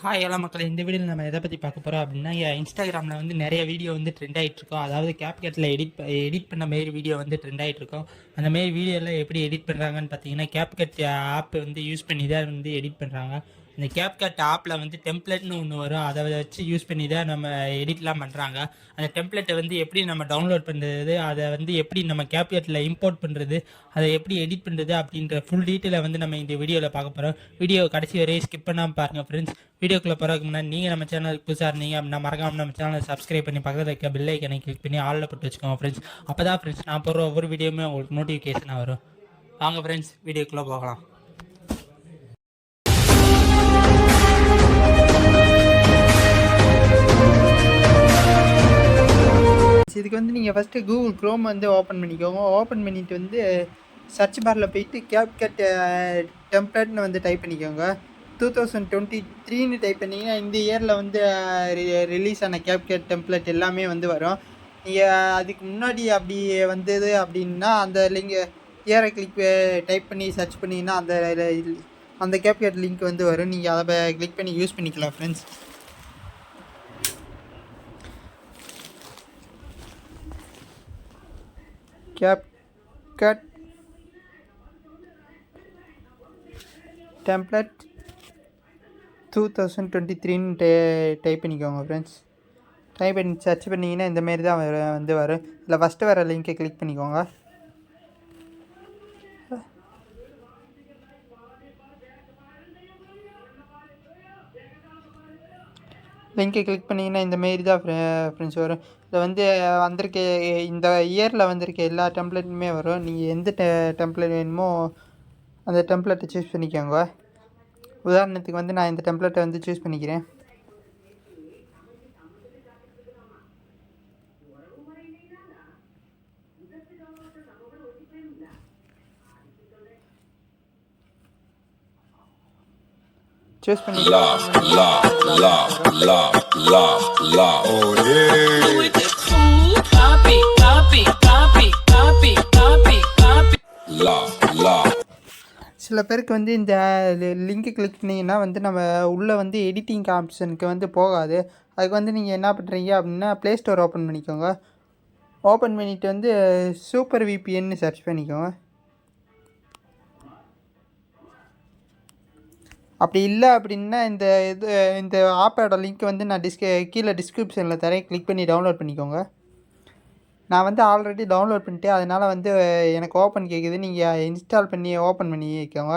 Hi எல்லா மக்களே, இந்த வீடியோவில் நம்ம எதை பற்றி பார்க்க போகிறோம் அப்படின்னா, இன்ஸ்டாகிராமில் வந்து நிறைய வீடியோ வந்து ட்ரெண்ட் ஆகிட்டு இருக்கோம். அதாவது கேப்கட்டில் எடிட் பண்ண மாரி வீடியோ வந்து ட்ரெண்ட் ஆகிட்டு இருக்கோம். அந்த மாரி வீடியோலாம் எப்படி எடிட் பண்ணுறாங்கன்னு பார்த்தீங்கன்னா, கேப்கட் ஆப் வந்து யூஸ் பண்ணி தான் வந்து எடிட் பண்ணுறாங்க. இந்த கேப்கட் ஆப்பில் வந்து டெம்ப்ளேட்னு ஒன்று வரும். அதை வச்சு யூஸ் பண்ணி தான் நம்ம எடிட்லாம் பண்ணுறாங்க. அந்த டெம்ப்ளேட்டை வந்து எப்படி நம்ம டவுன்லோட் பண்ணுறது, அதை வந்து எப்படி நம்ம கேப்கட்டில் இம்போர்ட் பண்ணுறது, அதை எப்படி எடிட் பண்ணுறது அப்படின்ற ஃபுல் டீட்டெயிலை வந்து நம்ம இந்த வீடியோவில் பார்க்க போகிறோம். வீடியோ கடைசி வரையும் ஸ்கிப் பண்ணாமல் பாருங்கள் ஃப்ரெண்ட்ஸ். வீடியோக்குள்ளே போகிறதுக்கு முன்னாடி நீங்கள் நம்ம சேனலுக்கு புதுசாக இருந்தீங்க அப்படின்னா மறக்காமல் நம்ம சேனலை சப்ஸ்கிரைப் பண்ணி பக்கத்தில் இருக்க பெல் ஐக்கனை கிளிக் பண்ணி ஆளில் போட்டு வச்சுக்கோங்க ஃப்ரெண்ட்ஸ். அப்போ தான் ஃப்ரெண்ட்ஸ் நான் போகிற ஒவ்வொரு வீடியோவுமே உங்களுக்கு நோட்டிஃபிகேஷனாக வரும். வாங்க ஃப்ரெண்ட்ஸ், வீடியோக்குள்ளே போகலாம். இதுக்கு வந்து நீங்கள் ஃபஸ்ட்டு கூகுள் க்ரோம் வந்து ஓப்பன் பண்ணிக்கோங்க. ஓப்பன் பண்ணிவிட்டு வந்து சர்ச் பாரில் போயிட்டு கேப்கட் டெம்ப்ளேட்னு வந்து டைப் பண்ணிக்கோங்க. 2023ன்னு டைப் பண்ணிங்கன்னா இந்த இயரில் வந்து ரிலீஸ் ஆன கேப்கட் டெம்ப்ளேட் எல்லாமே வந்து வரும். நீங்கள் அதுக்கு முன்னாடி அப்படி வந்தது அப்படின்னா அந்த லிங்க் இயரை டைப் பண்ணி சர்ச் பண்ணிங்கன்னா அந்த கேப்கட் லிங்க் வந்து வரும். நீங்கள் அதை கிளிக் பண்ணி யூஸ் பண்ணிக்கலாம் ஃப்ரெண்ட்ஸ். கேப்கட் டெம்ப்ளேட் 2023ன்னு டைப் பண்ணிக்கோங்க ஃப்ரெண்ட்ஸ். டைப் பண்ணி சர்ச் பண்ணிங்கன்னா இந்தமாரி தான் வரும். இல்லை ஃபஸ்ட்டு வர லிங்க்கை கிளிக் பண்ணிக்கோங்க. லிங்க்கை கிளிக் பண்ணிங்கன்னா இந்தமாரி தான் ஃப்ரெண்ட்ஸ் வரும். இதில் வந்து வந்திருக்க இந்த இயரில் வந்திருக்க எல்லா டெம்ப்ளேட்டுமே வரும். நீங்கள் எந்த டெம்ப்ளேட் வேணுமோ அந்த டெம்ப்ளேட்டை சூஸ் பண்ணிக்கோங்க. உதாரணத்துக்கு வந்து நான் இந்த டெம்ப்ளேட்டை வந்து சூஸ் பண்ணிக்கிறேன். சூஸ் பண்ணி சில பேருக்கு வந்து இந்த லிங்க்கு கிளிக் பண்ணிங்கன்னா வந்து நம்ம உள்ளே வந்து எடிட்டிங் ஆப்ஷனுக்கு வந்து போகாது. அதுக்கு வந்து நீங்கள் என்ன பண்ணுறீங்க அப்படின்னா ப்ளே ஸ்டோர் ஓப்பன் பண்ணிக்கோங்க. ஓப்பன் பண்ணிவிட்டு வந்து சூப்பர் விபிஎன்னு சர்ச் பண்ணிக்கோங்க. அப்படி இல்லை அப்படின்னா இந்த ஆப்போட லிங்க் வந்து நான் கீழே டிஸ்கிரிப்ஷனில் தரேன், கிளிக் பண்ணி டவுன்லோட் பண்ணிக்கோங்க. நான் வந்து ஆல்ரெடி டவுன்லோட் பண்ணிட்டேன், அதனால் வந்து எனக்கு ஓப்பன் கேட்குது. நீங்கள் இன்ஸ்டால் பண்ணி ஓப்பன் பண்ணிக்கோங்க.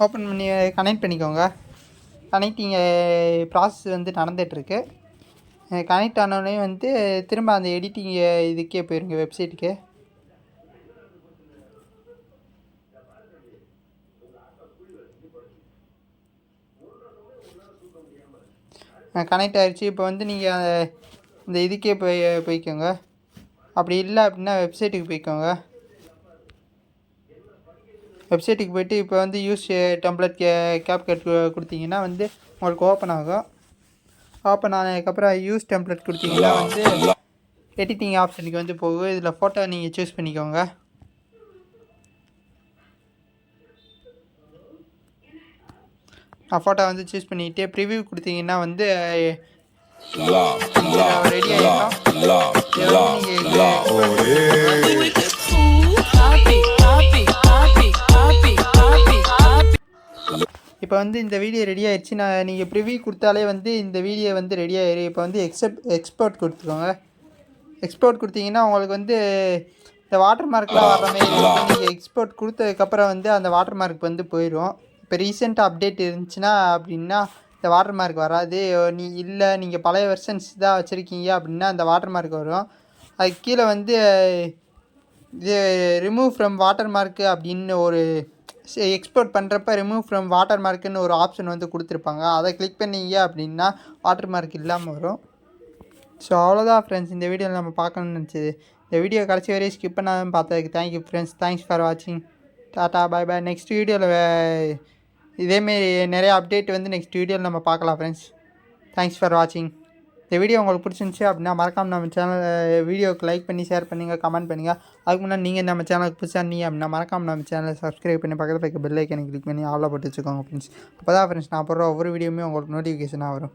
ஓப்பன் பண்ணி கனெக்ட் பண்ணிக்கோங்க. கனெக்டிங் ப்ராசஸ் வந்து நடந்துகிட்ருக்கு. கனெக்ட் ஆனோடனே வந்து திரும்ப அந்த எடிட்டிங் இதுக்கே போயிருங்க, வெப்சைட்டுக்கு. கனெக்ட் ஆகிடுச்சு. இப்போ வந்து நீங்கள் இந்த இதுக்கே போய்க்கோங்க. அப்படி இல்லை அப்படின்னா வெப்சைட்டுக்கு போய்க்கோங்க. வெப்சைட்டுக்கு போய்ட்டு இப்போ வந்து யூஸ் டெம்ப்ளேட் கேப்கட் கொடுத்தீங்கன்னா வந்து உங்களுக்கு ஓப்பன் ஆகும். ஓப்பன் ஆனதுக்கப்புறம் யூஸ் டெம்ப்ளேட் கொடுத்தீங்கன்னா வந்து எடிட்டிங் ஆப்ஷனுக்கு வந்து போகும். இதில் ஃபோட்டோ நீங்கள் சூஸ் பண்ணிக்கோங்க. ஃபோட்டோ வந்து சூஸ் பண்ணிவிட்டு ப்ரிவியூ கொடுத்தீங்கன்னா வந்து ரெடி ஆகிடும். இப்போ வந்து இந்த வீடியோ ரெடி ஆகிடுச்சு. நீங்கள் ப்ரிவியூ கொடுத்தாலே வந்து இந்த வீடியோ வந்து ரெடி ஆகிடும். இப்போ வந்து எக்ஸ்போர்ட் கொடுத்துக்கோங்க. எக்ஸ்போர்ட் கொடுத்தீங்கன்னா உங்களுக்கு வந்து இந்த வாட்டர் மார்க்லாம் வர்ற மாதிரி நீங்கள் எக்ஸ்போர்ட் கொடுத்ததுக்கப்புறம் வந்து அந்த வாட்டர் மார்க் வந்து போயிடும். இப்போ ரீசெண்டாக அப்டேட் இருந்துச்சுன்னா அப்படின்னா இந்த வாட்டர் மார்க் வராது. நீங்கள் பழைய வெர்ஷன்ஸ் தான் வச்சுருக்கீங்க அப்படின்னா அந்த வாட்டர் மார்க் வரும். அதுக்கு கீழே வந்து இது ரிமூவ் ஃப்ரம் வாட்டர் மார்க்கு அப்படின்னு ஒரு எக்ஸ்போர்ட் பண்ணுறப்ப ரிமூவ் ஃப்ரம் வாட்டர் மார்க்குன்னு ஒரு ஆப்ஷன் வந்து கொடுத்துருப்பாங்க. அதை கிளிக் பண்ணிங்க அப்படின்னா வாட்டர் மார்க் இல்லாமல் வரும். ஸோ அவ்வளோதான் ஃப்ரெண்ட்ஸ், இந்த வீடியோவில் நம்ம பார்க்கணும்னு நினச்சது. இந்த வீடியோ கடைசி வரையும் ஸ்கிப் பண்ணாமல் பார்த்ததுக்கு தேங்க்யூ ஃப்ரெண்ட்ஸ். தேங்க்ஸ் ஃபார் வாட்சிங். டாட்டா பாய் பாய். நெக்ஸ்ட் வீடியோவில் இதேமாரி நிறைய அப்டேட் வந்து நெக்ஸ்ட் வீடியோவில் நம்ம பார்க்கலாம் ஃப்ரெண்ட்ஸ். தேங்க்ஸ் ஃபார் வாட்சிங். இந்த வீடியோ உங்களுக்கு பிடிச்சிருந்துச்சி அப்படின்னா மறக்காமல் நம்ம சேனல் வீடியோவுக்கு லைக் பண்ணி ஷேர் பண்ணுங்கள், கமெண்ட் பண்ணுங்கள். அதுக்கு முன்னாடி நீங்கள் நம்ம சேனலுக்கு புதுசாக இருந்தீங்க அப்படின்னா மறக்காமல் நம்ம சேனலை சப்ஸ்கிரைப் பண்ணி பக்கத்தில் இருக்க பெல் ஐக்கனை கிளிக் பண்ணி ஆளில் போட்டு வச்சுக்கோங்க ஃப்ரெண்ட்ஸ். அப்போ தான் ஃப்ரெண்ட்ஸ் நான் போடுற ஒவ்வொரு வீடியோவுமே உங்களுக்கு நோட்டிஃபிகேஷனாக வரும்.